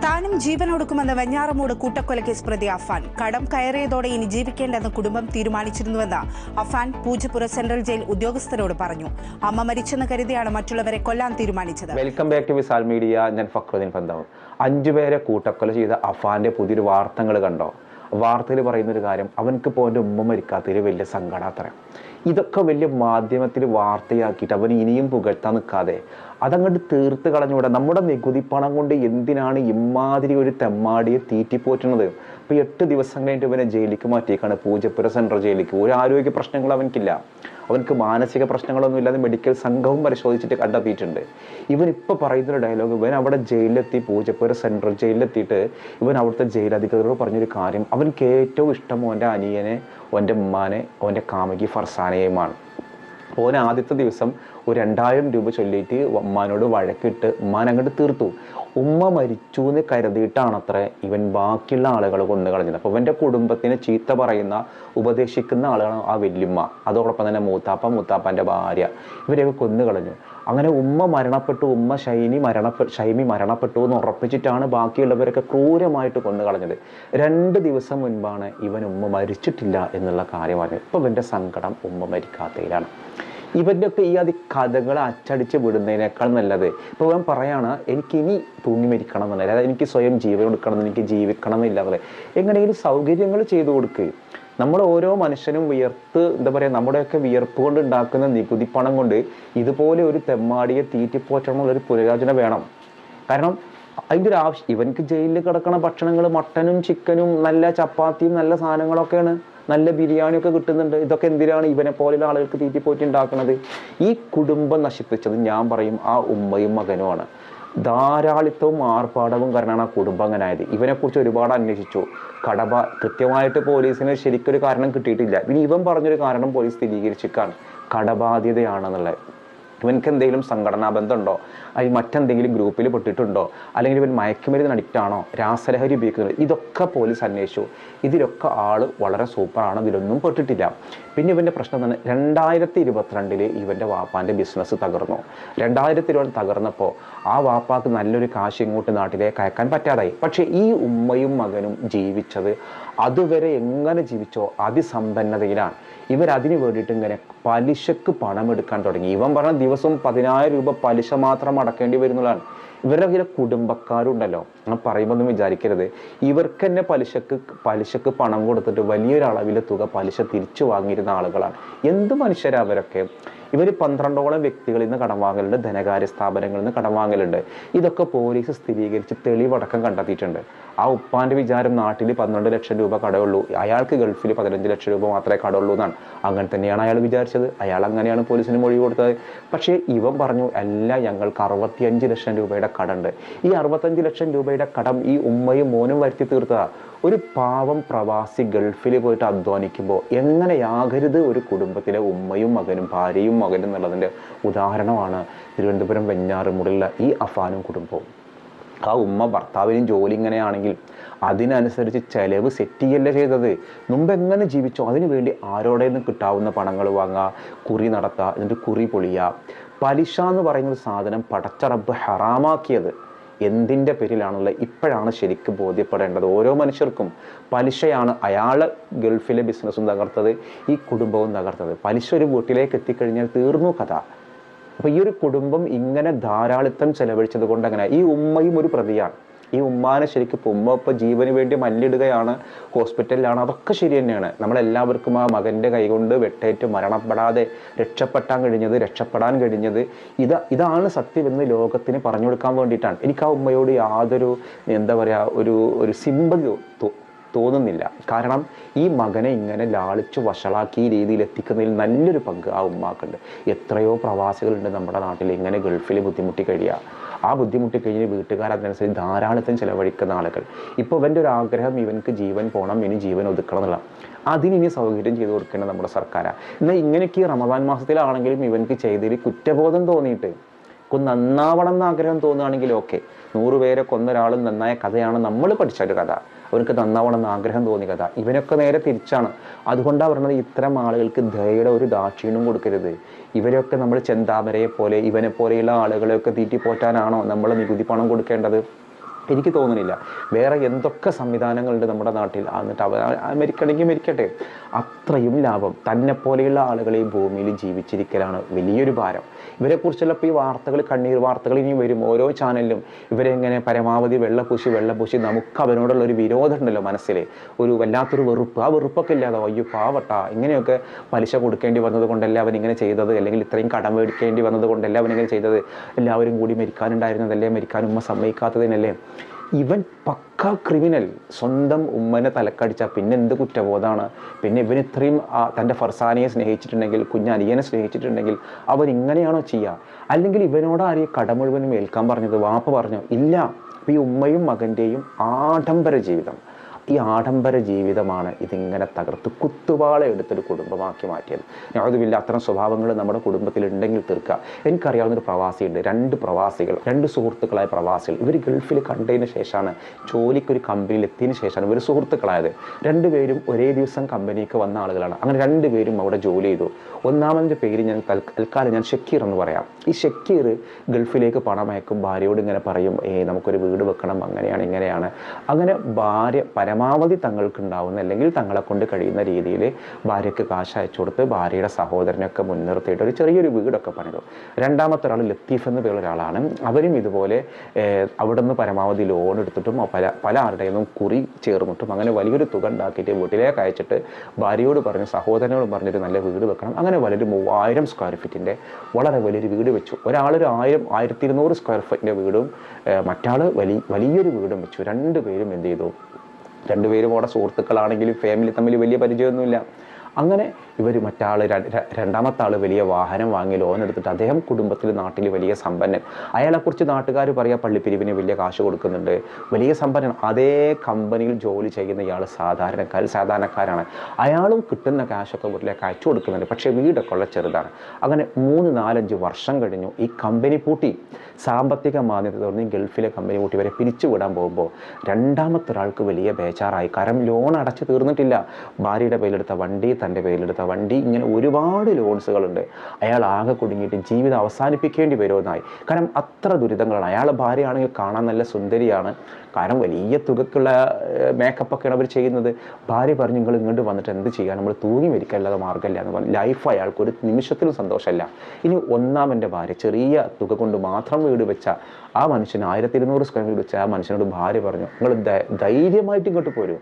താനും ജീവനൊടുക്കുമെന്ന് വെഞ്ഞാറമൂട് കൂട്ടക്കൊലക്കേസ് പ്രതി അഫാൻ. കടം കയറിയതോടെ ഇനി ജീവിക്കേണ്ടെന്ന് കുടുംബം തീരുമാനിച്ചിരുന്നുവെന്ന് അഫാൻ പൂജപ്പുര സെൻട്രൽ ജയിൽ ഉദ്യോഗസ്ഥരോട് പറഞ്ഞു. അമ്മ മരിച്ചെന്ന് കരുതിയാണ് മറ്റുള്ളവരെ കൊല്ലാൻ തീരുമാനിച്ചത്. വെൽക്കം ബാക്ക് ടു വിസാൽ മീഡിയ. ഞാൻ ഫക്രുദ്ദീൻ ഫന്താവ്. 5 പേരെ കൂട്ടക്കൊല ചെയ്ത അഫാന്റെ പുതിയൊരു വാർത്തകൾ കണ്ടോ? വാർത്തയിൽ പറയുന്നൊരു കാര്യം, അവനക്കിപ്പോൾ അവൻ്റെ ഉമ്മ മരിക്കാത്തതിൽ വലിയ സങ്കടാത്ര. ഇതൊക്കെ വലിയ മാധ്യമത്തിൽ വാർത്തയാക്കിയിട്ട് അവൻ ഇനിയും പുകഴ്ത്താൻ നിൽക്കാതെ അതങ്ങോട്ട് തീർത്ത് കളഞ്ഞുകൂടെ. നമ്മുടെ നികുതി പണം കൊണ്ട് എന്തിനാണ് ഇമാതിരി ഒരു തെമ്മാടിയെ തീറ്റിപ്പോറ്റുന്നത്? ഇപ്പോൾ 8 ദിവസം കഴിഞ്ഞിട്ട് ഇവനെ ജയിലിലേക്ക് മാറ്റിയേക്കാണ്, പൂജപ്പുര സെൻട്രൽ ജയിലിലേക്ക്. ഒരു ആരോഗ്യ പ്രശ്നങ്ങൾ അവനക്കില്ല, അവനക്ക് മാനസിക പ്രശ്നങ്ങളൊന്നും ഇല്ലാതെ മെഡിക്കൽ സംഘവും പരിശോധിച്ചിട്ട് കണ്ടെത്തിയിട്ടുണ്ട്. ഇവനിപ്പോൾ പറയുന്നൊരു ഡയലോഗ്, ഇവൻ അവിടെ ജയിലിലെത്തി, പൂജപ്പുര സെൻട്രൽ ജയിലിലെത്തിയിട്ട് ഇവൻ അവിടുത്തെ ജയിലധികൃതരോട് പറഞ്ഞൊരു കാര്യം, അവനക്ക് ഏറ്റവും ഇഷ്ടം ഓൻ്റെ അനിയനെ, ഓൻ്റെ ഉമ്മാനെ, ഓൻ്റെ കാമുകി ഫർസാനയുമാണ്. ഓൻ ആദ്യത്തെ ദിവസം ഒരു 2000 രൂപ ചൊല്ലിയിട്ട് ഉമ്മാനോട് വഴക്കിട്ട് ഉമ്മാൻ അങ്ങോട്ട് തീർത്തു. ഉമ്മ മരിച്ചു എന്ന് കരുതിയിട്ടാണത്രേ ഇവൻ ബാക്കിയുള്ള ആളുകൾ കൊന്നു കളഞ്ഞത്. അപ്പോൾ ഇവൻ്റെ കുടുംബത്തിന് ചീത്ത പറയുന്ന, ഉപദേശിക്കുന്ന ആളുകളാണ് ആ വല്യമ്മ, അതോടൊപ്പം തന്നെ മൂത്താപ്പൻ്റെ ഭാര്യ, ഇവരെയൊക്കെ കൊന്നു കളഞ്ഞു. അങ്ങനെ ഉമ്മ മരണപ്പെട്ടു, ഷൈമി മരണപ്പെട്ടു എന്ന് ഉറപ്പിച്ചിട്ടാണ് ബാക്കിയുള്ളവരൊക്കെ ക്രൂരമായിട്ട് കൊന്നു കളഞ്ഞത്. 2 ദിവസം മുൻപാണ് ഇവൻ ഉമ്മ മരിച്ചിട്ടില്ല എന്നുള്ള കാര്യം പറഞ്ഞത്. ഇപ്പോൾ ഇവൻ്റെ സങ്കടം ഉമ്മ മരിക്കാത്തതിലാണ്. ഇവൻ്റെ ഒക്കെ ഈ കഥകൾ അച്ചടിച്ച് വിടുന്നതിനേക്കാൾ നല്ലത് ഇപ്പോൾ ഇവൻ പറയാണ്, എനിക്കിനി തൂങ്ങി മരിക്കണം എന്നുള്ളത്, അതായത് എനിക്ക് സ്വയം ജീവൻ കൊടുക്കണം, എനിക്ക് ജീവിക്കണം എന്നില്ലാതെ എങ്ങനെയെങ്കിലും സൗകര്യങ്ങൾ ചെയ്തു കൊടുക്കുക. നമ്മൾ ഓരോ മനുഷ്യനും എന്താ പറയുക, നമ്മുടെയൊക്കെ വിയർപ്പ് കൊണ്ട് ഉണ്ടാക്കുന്ന നികുതി പണം കൊണ്ട് ഇതുപോലെ ഒരു തെമ്മാടിയെ തീറ്റിപ്പോറ്റണമെന്നുള്ളൊരു പുനരാലോചന വേണം. കാരണം അതിൻ്റെ ഒരു ആവശ്യം, ഇവനക്ക് ജയിലിൽ കിടക്കണ ഭക്ഷണങ്ങൾ മട്ടനും ചിക്കനും നല്ല ചപ്പാത്തിയും നല്ല സാധനങ്ങളൊക്കെയാണ്, നല്ല ബിരിയാണിയൊക്കെ കിട്ടുന്നുണ്ട്. ഇതൊക്കെ എന്തിനാണ് ഇവനെ പോലെയുള്ള ആളുകൾക്ക് തീറ്റിപ്പോറ്റി ഉണ്ടാക്കുന്നത്? ഈ കുടുംബം നശിപ്പിച്ചത് ഞാൻ പറയും ആ ഉമ്മയും മകനുമാണ്. ധാരാളിത്തവും ആർഭാടവും കാരണമാണ് ആ കുടുംബം അങ്ങനെ ആയത്. ഇവനെക്കുറിച്ച് ഒരുപാട് അന്വേഷിച്ചു. കൃത്യമായിട്ട് പോലീസിന് ശരിക്കൊരു കാരണം കിട്ടിയിട്ടില്ല. ഇനി ഇവൻ പറഞ്ഞൊരു കാരണം പോലീസ് സ്ഥിരീകരിച്ചിരിക്കുകയാണ്, കടബാധ്യതയാണെന്നുള്ളത്. ഇവനക്ക് എന്തെങ്കിലും സംഘടനാ ബന്ധമുണ്ടോ, അല്ലെങ്കിൽ മറ്റെന്തെങ്കിലും ഗ്രൂപ്പിൽ പെട്ടിട്ടുണ്ടോ, അല്ലെങ്കിൽ ഇവൻ മയക്കുമരുന്ന് അഡിക്റ്റ് ആണോ, രാസലഹരി ഉപയോഗിക്കുന്നത്, ഇതൊക്കെ പോലീസ് അന്വേഷിച്ചു. ഇതിലൊക്കെ ആൾ വളരെ സൂപ്പറാണ്, ഇതിലൊന്നും പെട്ടിട്ടില്ല. പിന്നെ ഇവൻ്റെ പ്രശ്നം തന്നെ 2022 ഇവൻ്റെ വാപ്പാൻ്റെ ബിസിനസ് തകർന്നു. 2020 തകർന്നപ്പോൾ ആ വാപ്പാക്ക് നല്ലൊരു കാശ് ഇങ്ങോട്ട് നാട്ടിലേക്ക് അയക്കാൻ പറ്റാതായി. പക്ഷേ ഈ ഉമ്മയും മകനും ജീവിച്ചത് അതുവരെ എങ്ങനെ ജീവിച്ചോ അതിസമ്പന്നതയിലാണ്. ഇവരതിന് വേണ്ടിയിട്ട് ഇങ്ങനെ പലിശക്ക് പണമെടുക്കാൻ തുടങ്ങി. ഇവൻ പറഞ്ഞ ദിവസവും 10,000 രൂപ പലിശ മാത്രം അടക്കേണ്ടി വരുന്നതാണ്. ഇവരുടെ ചില കുടുംബക്കാരുണ്ടല്ലോ, ഞാൻ പറയുമ്പോൾ ഒന്നും വിചാരിക്കരുത്, ഇവർക്ക് തന്നെ പലിശക്ക് പണം കൊടുത്തിട്ട് വലിയൊരളവിലെ തുക പലിശ തിരിച്ചു വാങ്ങിയിരുന്ന ആളുകളാണ്. എന്ത് മനുഷ്യരാ അവരൊക്കെ? ഇവർ 12ഓളം വ്യക്തികളിൽ നിന്ന് കടം വാങ്ങലുണ്ട്, ധനകാര്യ സ്ഥാപനങ്ങളിൽ നിന്ന് കടം വാങ്ങലുണ്ട്. ഇതൊക്കെ പോലീസ് സ്ഥിരീകരിച്ച് തെളിവടക്കം കണ്ടെത്തിയിട്ടുണ്ട്. ആ ഉപ്പാൻ്റെ വിചാരം നാട്ടിൽ 12 ലക്ഷം രൂപ കടമുള്ളൂ, അയാൾക്ക് ഗൾഫിൽ 15 ലക്ഷം രൂപ മാത്രമേ കടമുള്ളൂ എന്നാണ്. അങ്ങനെ തന്നെയാണ് അയാൾ വിചാരിച്ചത്, അയാൾ അങ്ങനെയാണ് പോലീസിന് മൊഴി കൊടുത്തത്. പക്ഷേ ഇവൻ പറഞ്ഞു, അല്ല, ഞങ്ങൾക്ക് 65 ലക്ഷം രൂപയുടെ കടമുണ്ട്. ഈ 65 ലക്ഷം രൂപയുടെ കടം ഈ ഉമ്മയും മോനും വരുത്തി തീർത്തതാണ്. ഒരു പാവം പ്രവാസി ഗൾഫിൽ പോയിട്ട് അധ്വാനിക്കുമ്പോൾ എങ്ങനെയാകരുത് ഒരു കുടുംബത്തിലെ ഉമ്മയും മകനും, ഭാര്യയും മകനും എന്നുള്ളതിൻ്റെ ഉദാഹരണമാണ് തിരുവനന്തപുരം വെഞ്ഞാറമൂടുള്ള ഈ അഫാനും കുടുംബവും. ആ ഉമ്മ ഭർത്താവിനും ജോലി ഇങ്ങനെയാണെങ്കിൽ അതിനനുസരിച്ച് ചെലവ് സെറ്റ് ചെയ്യല്ലേ ചെയ്തത്. മുമ്പ് എങ്ങനെ ജീവിച്ചോ അതിനു വേണ്ടി ആരോടെ നിന്ന് കിട്ടാവുന്ന പണങ്ങൾ വാങ്ങുക, കുറി നടത്തുക, എന്നിട്ട് കുറി പൊളിയുക. പലിശ എന്ന് പറയുന്നൊരു സാധനം പടച്ച റബ്ബ് ഹറാമാക്കിയത് എന്തിൻ്റെ പേരിലാണുള്ളത് ഇപ്പോഴാണ് ശരിക്കും ബോധ്യപ്പെടേണ്ടത്. ഓരോ മനുഷ്യർക്കും പലിശയാണ് അയാൾ ഗൾഫിലെ ബിസിനസ്സും തകർത്തത്, ഈ കുടുംബവും തകർത്തത്. പലിശ ഒരു വീട്ടിലേക്ക് എത്തിക്കഴിഞ്ഞാൽ തീർന്നു കഥ. അപ്പോൾ ഈ ഒരു കുടുംബം ഇങ്ങനെ ധാരാളിത്തം ചെലവഴിച്ചത് കൊണ്ട് അങ്ങനെ ഈ ഉമ്മയും ഒരു പ്രതിയാണ്. ഈ ഉമ്മാനെ ശരിക്കും ഉമ്മ ഇപ്പോൾ ജീവന് വേണ്ടി മല്ലിടുകയാണ്, ഹോസ്പിറ്റലിലാണ്, അതൊക്കെ ശരി തന്നെയാണ്. നമ്മളെല്ലാവർക്കും ആ മകൻ്റെ കൈകൊണ്ട് വെട്ടേറ്റ് മരണപ്പെടാതെ രക്ഷപ്പെടാൻ കഴിഞ്ഞത് ഇതാണ് സത്യമെന്ന് ലോകത്തിന് പറഞ്ഞു കൊടുക്കാൻ വേണ്ടിയിട്ടാണ്. എനിക്ക് ആ ഉമ്മയോട് യാതൊരു എന്താ പറയുക ഒരു സിമ്പതി തോന്നുന്നില്ല. കാരണം ഈ മകനെ ഇങ്ങനെ ലാളിച്ച് വഷളാക്കി ഈ രീതിയിൽ എത്തിക്കുന്നതിൽ നല്ലൊരു പങ്ക് ആ ഉമ്മാക്കുണ്ട്. എത്രയോ പ്രവാസികളുണ്ട് നമ്മുടെ നാട്ടിൽ ഇങ്ങനെ ഗൾഫിൽ ബുദ്ധിമുട്ടി കഴിയുക. ആ ബുദ്ധിമുട്ടി കഴിഞ്ഞ് വീട്ടുകാർ അതിനനുസരിച്ച് ധാരാളത്തിന് ചിലവഴിക്കുന്ന ആളുകൾ. ഇപ്പോൾ ഇവൻ്റെ ഒരു ആഗ്രഹം, ഇവനക്ക് ജീവൻ പോകണം, ഇനി ജീവൻ ഒതുക്കണം എന്നുള്ള, അതിനി സൗകര്യം ചെയ്തു കൊടുക്കേണ്ടത് നമ്മുടെ സർക്കാരാണ്. എന്നാൽ ഇങ്ങനെയൊക്കെ ഈ റമദാൻ മാസത്തിലാണെങ്കിലും ഇവനക്ക് ചെയ്തതിൽ കുറ്റബോധം തോന്നിയിട്ട് നന്നാവണം എന്ന് ആഗ്രഹം തോന്നുകയാണെങ്കിൽ ഓക്കെ, 100 പേരെ കൊന്ന ഒരാളും നന്നായ കഥയാണ് നമ്മൾ പഠിച്ചൊരു കഥ. അവർക്ക് നന്നാവണം എന്ന് ആഗ്രഹം തോന്നിയ കഥ. ഇവനൊക്കെ നേരെ തിരിച്ചാണ്. അതുകൊണ്ടാണ് പറഞ്ഞത്, ഇത്തരം ആളുകൾക്ക് ദയയുടെ ഒരു ദാക്ഷിണ്യം കൊടുക്കരുത്. ഇവരൊക്കെ നമ്മൾ ചെന്താമരയെ പോലെ ഇവനെ പോലെയുള്ള ആളുകളെയൊക്കെ തീറ്റിപ്പോറ്റാനാണോ നമ്മൾ നികുതി പണം കൊടുക്കേണ്ടത്? എനിക്ക് തോന്നുന്നില്ല. വേറെ എന്തൊക്കെ സംവിധാനങ്ങളുണ്ട് നമ്മുടെ നാട്ടിൽ, എന്നിട്ട് മരിക്കണമെങ്കിൽ മരിക്കട്ടെ, അത്രയും ലാഭം. തന്നെപ്പോലെയുള്ള ആളുകൾ ഈ ഭൂമിയിൽ ജീവിച്ചിരിക്കലാണ് വലിയൊരു ഭാരം. ഇവരെക്കുറിച്ചുള്ള ഇപ്പോൾ ഈ വാർത്തകൾ, കണ്ണീർ വാർത്തകൾ ഇനി വരും ഓരോ ചാനലിലും. ഇവരെങ്ങനെ പരമാവധി വെള്ളപൂശി നമുക്ക് അവനോടുള്ള ഒരു വിരോധം ഉണ്ടല്ലോ മനസ്സിൽ, ഒരു വല്ലാത്തൊരു വെറുപ്പ്. ആ വെറുപ്പൊക്കെ ഇല്ലാതെ അയ്യോ പാവട്ട, ഇങ്ങനെയൊക്കെ പലിശ കൊടുക്കേണ്ടി വന്നത് കൊണ്ടല്ല അവൻ ഇങ്ങനെ ചെയ്തത്, അല്ലെങ്കിൽ ഇത്രയും കടം മേടിക്കേണ്ടി വന്നത് കൊണ്ടല്ല അവൻ ഇങ്ങനെ ചെയ്തത്, എല്ലാവരും കൂടി മരിക്കാനുണ്ടായിരുന്നതല്ലേ, മരിക്കാൻ ഉമ്മ സമ്മതിക്കാത്തതിനല്ലേ. ഇവൻ പക്ക ക്രിമിനൽ. സ്വന്തം ഉമ്മനെ തലക്കടിച്ചാൽ പിന്നെ എന്ത് കുറ്റബോധമാണ്? പിന്നെ ഇവൻ ഇത്രയും തൻ്റെ ഫർസാനയെ സ്നേഹിച്ചിട്ടുണ്ടെങ്കിൽ, കുഞ്ഞനിയനെ സ്നേഹിച്ചിട്ടുണ്ടെങ്കിൽ അവൻ ഇങ്ങനെയാണോ ചെയ്യുക? അല്ലെങ്കിൽ ഇവനോട് ആരെയും കട മുഴുവനും ഏൽക്കാൻ പറഞ്ഞത്? വാപ്പ പറഞ്ഞു ഇല്ല. അപ്പോൾ ഈ ഉമ്മയും മകൻ്റെയും ആഡംബര ജീവിതം, ഈ ആഡംബര ജീവിതമാണ് ഇതിങ്ങനെ തകർത്ത് കുത്തുവാള എടുത്തൊരു കുടുംബമാക്കി മാറ്റിയത്. ഞാതുമില്ല അത്തരം സ്വഭാവങ്ങൾ നമ്മുടെ കുടുംബത്തിൽ ഉണ്ടെങ്കിൽ തീർക്കുക. എനിക്കറിയാവുന്നൊരു പ്രവാസിയുണ്ട്, 2 പ്രവാസികൾ, 2 സുഹൃത്തുക്കളായ പ്രവാസികൾ. ഇവർ ഗൾഫിൽ കണ്ടതിന് ശേഷമാണ്, ജോലിക്കൊരു കമ്പനിയിൽ എത്തിയതിന് ശേഷമാണ് ഇവർ സുഹൃത്തുക്കളായത്. 2 പേരും ഒരേ ദിവസം കമ്പനിക്ക് വന്ന ആളുകളാണ്. അങ്ങനെ 2 പേരും അവിടെ ജോലി ചെയ്തു. ഒന്നാമൻ്റെ പേര് ഞാൻ തൽക്കാലം ഞാൻ ഷക്കീർ എന്ന് പറയാം. ഈ ഷക്കീർ ഗൾഫിലേക്ക് പണം അയക്കും, ഭാര്യയോട് ഇങ്ങനെ പറയും നമുക്കൊരു വീട് വെക്കണം, അങ്ങനെയാണ് ഇങ്ങനെയാണ്. അങ്ങനെ ഭാര്യ പരമാവധി തങ്ങൾക്കുണ്ടാവുന്ന അല്ലെങ്കിൽ തങ്ങളെ കൊണ്ട് കഴിയുന്ന രീതിയിൽ ഭാര്യയ്ക്ക് കാശ് അയച്ചു കൊടുത്ത് ഭാര്യയുടെ സഹോദരനൊക്കെ മുൻനിർത്തിയിട്ട് ഒരു ചെറിയൊരു വീടൊക്കെ പണിതു. രണ്ടാമത്തെ ഒരാൾ ലത്തീഫ് എന്ന് പേരുള്ള ഒരാളാണ്. അവരും ഇതുപോലെ അവിടെ നിന്ന് പരമാവധി ലോൺ എടുത്തിട്ടും പല ആരുടെ നിന്നും കുറി ചേർന്നിട്ടും അങ്ങനെ വലിയൊരു തുക ഉണ്ടാക്കിയിട്ട് വീട്ടിലേക്ക് അയച്ചിട്ട് ഭാര്യയോട് പറഞ്ഞു, സഹോദരനോട് പറഞ്ഞൊരു നല്ല വീട് വെക്കണം. അങ്ങനെ വലിയൊരു 3000 സ്ക്വയർ ഫീറ്റിൻ്റെ വളരെ വലിയൊരു വീട് വെച്ചു. ഒരാളൊരു 1200 സ്ക്വയർ ഫീറ്റിൻ്റെ വീടും മറ്റാൾ വലിയൊരു വീടും വെച്ചു. 2 പേരും എന്ത് ചെയ്തു? 2 പേരും അവിടെ സുഹൃത്തുക്കളാണെങ്കിലും ഫാമിലി തമ്മിൽ വലിയ പരിചയമൊന്നുമില്ല. അങ്ങനെ ഇവർ രണ്ടാമത്തെ ആൾ വലിയ വാഹനം വാങ്ങി ലോൺ എടുത്തിട്ട് അദ്ദേഹം കുടുംബത്തിൽ നാട്ടിൽ വലിയ സമ്പന്നൻ. അയാളെക്കുറിച്ച് നാട്ടുകാർ പറയുക പള്ളിപ്പിരിവിന് വലിയ കാശ് കൊടുക്കുന്നുണ്ട്, വലിയ സമ്പന്നൻ. അതേ കമ്പനിയിൽ ജോലി ചെയ്യുന്ന ഇയാൾ സാധാരണക്കാരാണ്. അയാളും കിട്ടുന്ന കാശൊക്കെ വീട്ടിലേക്ക് അയച്ചു കൊടുക്കുന്നുണ്ട്, പക്ഷേ വീടൊക്കെ ഉള്ള ചെറുതാണ്. അങ്ങനെ 3-4-5 വർഷം കഴിഞ്ഞു. ഈ കമ്പനി പൂട്ടി, സാമ്പത്തിക മാന്യത തോന്നി ഗൾഫിലെ കമ്പനി പൂട്ടി ഇവരെ പിരിച്ചുവിടാൻ പോകുമ്പോൾ രണ്ടാമത്തെ ഒരാൾക്ക് വലിയ ബേജാറായി. കാരണം ലോൺ അടച്ചു തീർന്നിട്ടില്ല. ഭാര്യയുടെ പേരിലെടുത്ത വണ്ടി, തൻ്റെ പേരിലെടുത്ത വണ്ടി, ഇങ്ങനെ ഒരുപാട് ലോൺസുകളുണ്ട്. അയാൾ ആകെ കുടുങ്ങിയിട്ട് ജീവിതം അവസാനിപ്പിക്കേണ്ടി വരുമെന്നായി. കാരണം അത്ര ദുരിതങ്ങളാണ്. അയാളുടെ ഭാര്യയാണെങ്കിൽ കാണാൻ നല്ല സുന്ദരിയാണ്, കാരണം വലിയ തുകക്കുള്ള മേക്കപ്പൊക്കെയാണ് അവർ ചെയ്യുന്നത്. ഭാര്യ പറഞ്ഞു നിങ്ങൾ ഇങ്ങോട്ട് വന്നിട്ട് എന്ത് ചെയ്യാൻ, നമ്മൾ തൂങ്ങി മരിക്കല്ലാതെ മാർഗ്ഗമില്ല എന്ന് പറഞ്ഞു. ലൈഫ് അയാൾക്ക് ഒരു നിമിഷത്തിലും സന്തോഷമല്ല. ഇനി ഒന്നാമൻ്റെ ഭാര്യ ചെറിയ തുക കൊണ്ട് മാത്രം വീട് വെച്ച ആ മനുഷ്യന് 1200 സ്ക്വയർ വീട് വെച്ച ആ മനുഷ്യനോട് ഭാര്യ പറഞ്ഞു, നിങ്ങൾ ധൈര്യമായിട്ട് ഇങ്ങോട്ട് പോരൂ,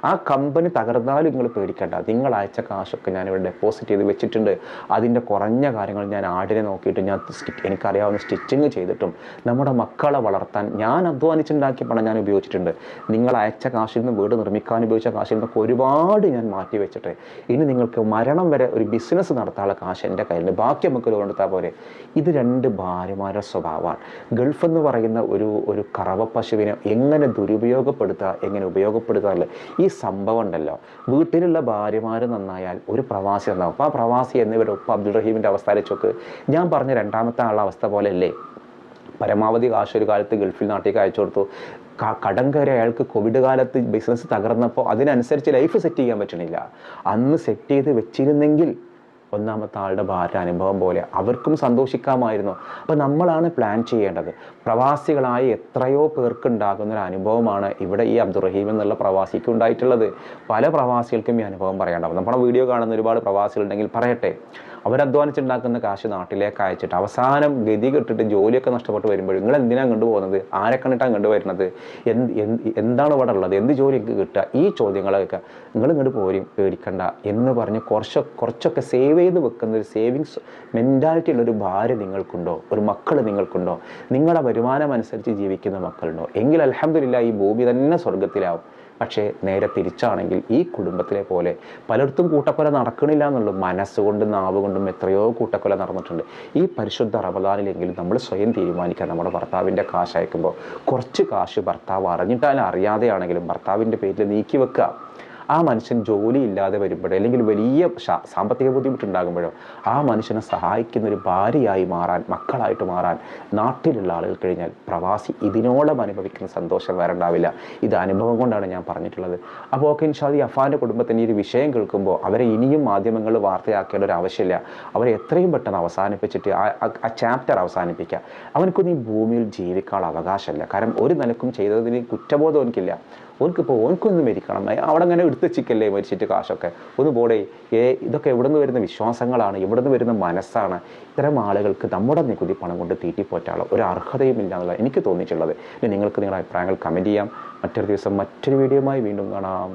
ആ കമ്പനി തകർന്നാലും നിങ്ങൾ പേടിക്കണ്ട, നിങ്ങൾ അയച്ച കാശൊക്കെ ഞാനിവിടെ ഡെപ്പോസിറ്റ് ചെയ്ത് വെച്ചിട്ടുണ്ട്. അതിൻ്റെ കുറഞ്ഞ കാര്യങ്ങൾ ഞാൻ ആടിനെ നോക്കിയിട്ട് എനിക്കറിയാവുന്ന സ്റ്റിച്ചിങ് ചെയ്തിട്ടും നമ്മുടെ മക്കളെ വളർത്താൻ ഞാൻ അധ്വാനിച്ചുണ്ടാക്കിയ പണം ഞാൻ ഉപയോഗിച്ചിട്ടുണ്ട്. നിങ്ങൾ അയച്ച കാശിൽ നിന്ന് വീട് നിർമ്മിക്കാൻ ഉപയോഗിച്ച കാശിൽ നിന്നൊക്കെ ഒരുപാട് ഞാൻ മാറ്റി വെച്ചിട്ട് ഇനി നിങ്ങൾക്ക് മരണം വരെ ഒരു ബിസിനസ് നടത്താനുള്ള കാശ് എൻ്റെ കയ്യിലുണ്ട്, ബാക്കി നമുക്ക് ലോൺ എടുത്താൽ പോരെ. ഇത് 2 ഭാര്യമാരുടെ സ്വഭാവമാണ്. ഗൾഫ് എന്ന് പറയുന്ന ഒരു കറവ പശുവിനെ എങ്ങനെ ദുരുപയോഗപ്പെടുത്തുക, എങ്ങനെ ഉപയോഗപ്പെടുത്താറില്ല. ഈ സംഭവം ഉണ്ടല്ലോ, വീട്ടിലുള്ള ഭാര്യമാർ നന്നായാൽ ഒരു പ്രവാസി നന്നാവും. അപ്പോൾ ആ പ്രവാസി എന്നിവരുടെ ഉപ്പ അബ്ദുൾ റഹീമിൻ്റെ അവസ്ഥ വെച്ചൊക്കെ ഞാൻ പറഞ്ഞ രണ്ടാമത്തെ ആളുടെ അവസ്ഥ പോലെയല്ലേ. പരമാവധി കാശ് ഒരു കാലത്ത് ഗൾഫിൽ നാട്ടിലേക്ക് അയച്ചു കൊടുത്തു. കടം കയറി അയാൾക്ക് കോവിഡ് കാലത്ത് ബിസിനസ് തകർന്നപ്പോൾ അതിനനുസരിച്ച് ലൈഫ് സെറ്റ് ചെയ്യാൻ പറ്റണില്ല. അന്ന് സെറ്റ് ചെയ്ത് വെച്ചിരുന്നെങ്കിൽ ഒന്നാമത്തെ ആളുടെ ഭാര്യ അനുഭവം പോലെ അവർക്കും സന്തോഷിക്കാമായിരുന്നു. അപ്പോൾ നമ്മളാണ് പ്ലാൻ ചെയ്യേണ്ടത്. പ്രവാസികളായി എത്രയോ പേർക്കുണ്ടാകുന്നൊരു അനുഭവമാണ് ഇവിടെ ഈ അബ്ദുറഹീം എന്നുള്ള പ്രവാസിക്ക് ഉണ്ടായിട്ടുള്ളത്. പല പ്രവാസികൾക്കും ഈ അനുഭവം പറയേണ്ടാവും. നമ്മുടെ വീഡിയോ കാണുന്ന ഒരുപാട് പ്രവാസികളുണ്ടെങ്കിൽ പറയട്ടെ, അവരധ്വാനിച്ചുണ്ടാക്കുന്ന കാശ് നാട്ടിലേക്ക് അയച്ചിട്ട് അവസാനം ഗതി കെട്ടിട്ട് ജോലിയൊക്കെ നഷ്ടപ്പെട്ട് വരുമ്പോൾ നിങ്ങൾ എന്തിനാണ് കൊണ്ടുപോകുന്നത്, ആരെ കണ്ടിട്ടാണ് കൊണ്ടുവരുന്നത്, എന്താണ് ഇവിടെ ഉള്ളത്, എന്ത് ജോലി എനിക്ക് കിട്ടുക, ഈ ചോദ്യങ്ങളൊക്കെ നിങ്ങൾ ഇങ്ങോട്ട് പോരും, പേടിക്കണ്ട എന്ന് പറഞ്ഞ് കുറച്ചൊക്കെ സേവ് ചെയ്ത് വെക്കുന്ന ഒരു സേവിങ്സ് മെൻറ്റാലിറ്റി ഉള്ളൊരു ഭാര്യ നിങ്ങൾക്കുണ്ടോ, ഒരു മക്കൾ നിങ്ങൾക്കുണ്ടോ, നിങ്ങളുടെ വരുമാനം അനുസരിച്ച് ജീവിക്കുന്ന മക്കളുണ്ടോ, എങ്കിൽ അൽഹംദുലില്ലാഹ് ഈ ഭൂമി തന്നെ സ്വർഗത്തിലാവും. പക്ഷേ നേരെ തിരിച്ചാണെങ്കിൽ ഈ കുടുംബത്തിലെ പോലെ പലയിടത്തും കൂട്ടക്കൊല നടക്കണില്ല എന്നുള്ളൂ. മനസ്സുകൊണ്ടും നാവ് കൊണ്ടും എത്രയോ കൂട്ടക്കൊല നടന്നിട്ടുണ്ട്. ഈ പരിശുദ്ധ റമദാനിലെങ്കിലും നമ്മൾ സ്വയം തീരുമാനിക്കുക, നമ്മുടെ ഭർത്താവിൻ്റെ കാശ് അയക്കുമ്പോൾ കുറച്ച് കാശ് ഭർത്താവ് അറിഞ്ഞിട്ടാലും അറിയാതെയാണെങ്കിലും ഭർത്താവിൻ്റെ പേരിൽ നീക്കി വെക്കുക. ആ മനുഷ്യൻ ജോലി ഇല്ലാതെ വരുമ്പോഴോ അല്ലെങ്കിൽ വലിയ സാമ്പത്തിക ബുദ്ധിമുട്ടുണ്ടാകുമ്പോഴോ ആ മനുഷ്യനെ സഹായിക്കുന്ന ഒരു ഭാര്യയായി മാറാൻ, മക്കളായിട്ട് മാറാൻ നാട്ടിലുള്ള ആളുകൾ കഴിഞ്ഞാൽ പ്രവാസി ഇതിനോളം അനുഭവിക്കുന്ന സന്തോഷം വേറെ ഉണ്ടാവില്ല. ഇത് അനുഭവം കൊണ്ടാണ് ഞാൻ പറഞ്ഞിട്ടുള്ളത്. അപ്പോൾ ഓക്കെ, ഇൻഷാല്ലാ ഈ അഫാൻ്റെ കുടുംബത്തിന് ഈ ഒരു വിഷയം കേൾക്കുമ്പോൾ അവരെ ഇനിയും മാധ്യമങ്ങൾ വാർത്തയാക്കേണ്ട ഒരു ആവശ്യമില്ല. അവരെ എത്രയും പെട്ടെന്ന് അവസാനിപ്പിച്ചിട്ട് ആ ചാപ്റ്റർ അവസാനിപ്പിക്കുക. അവനക്കൊന്നും ഈ ഭൂമിയിൽ ജീവിക്കാനുള്ള അവകാശമില്ല. കാരണം ഒരു നിലക്കും ചെയ്തതിന് കുറ്റബോധം എനിക്കില്ല. ഓനക്കൊന്നും മരിക്കണം, അവിടെ അങ്ങനെ എടുത്ത് വെച്ചിക്കല്ലേ മരിച്ചിട്ട് കാശൊക്കെ ഒന്ന് പോടേ. ഇതൊക്കെ എവിടെ നിന്ന് വരുന്ന വിശ്വാസങ്ങളാണ്, എവിടെ നിന്ന് വരുന്ന മനസ്സാണ്? ഇത്തരം ആളുകൾക്ക് നമ്മുടെ നികുതി പണം കൊണ്ട് തീറ്റിപ്പോറ്റാനുള്ള ഒരു അർഹതയും ഇല്ല എന്നുള്ള എനിക്ക് തോന്നിയിട്ടുള്ളത്. നിങ്ങൾക്ക് നിങ്ങളുടെ അഭിപ്രായങ്ങൾ കമൻറ്റ് ചെയ്യാം. മറ്റൊരു ദിവസം മറ്റൊരു വീഡിയോയുമായി വീണ്ടും കാണാം.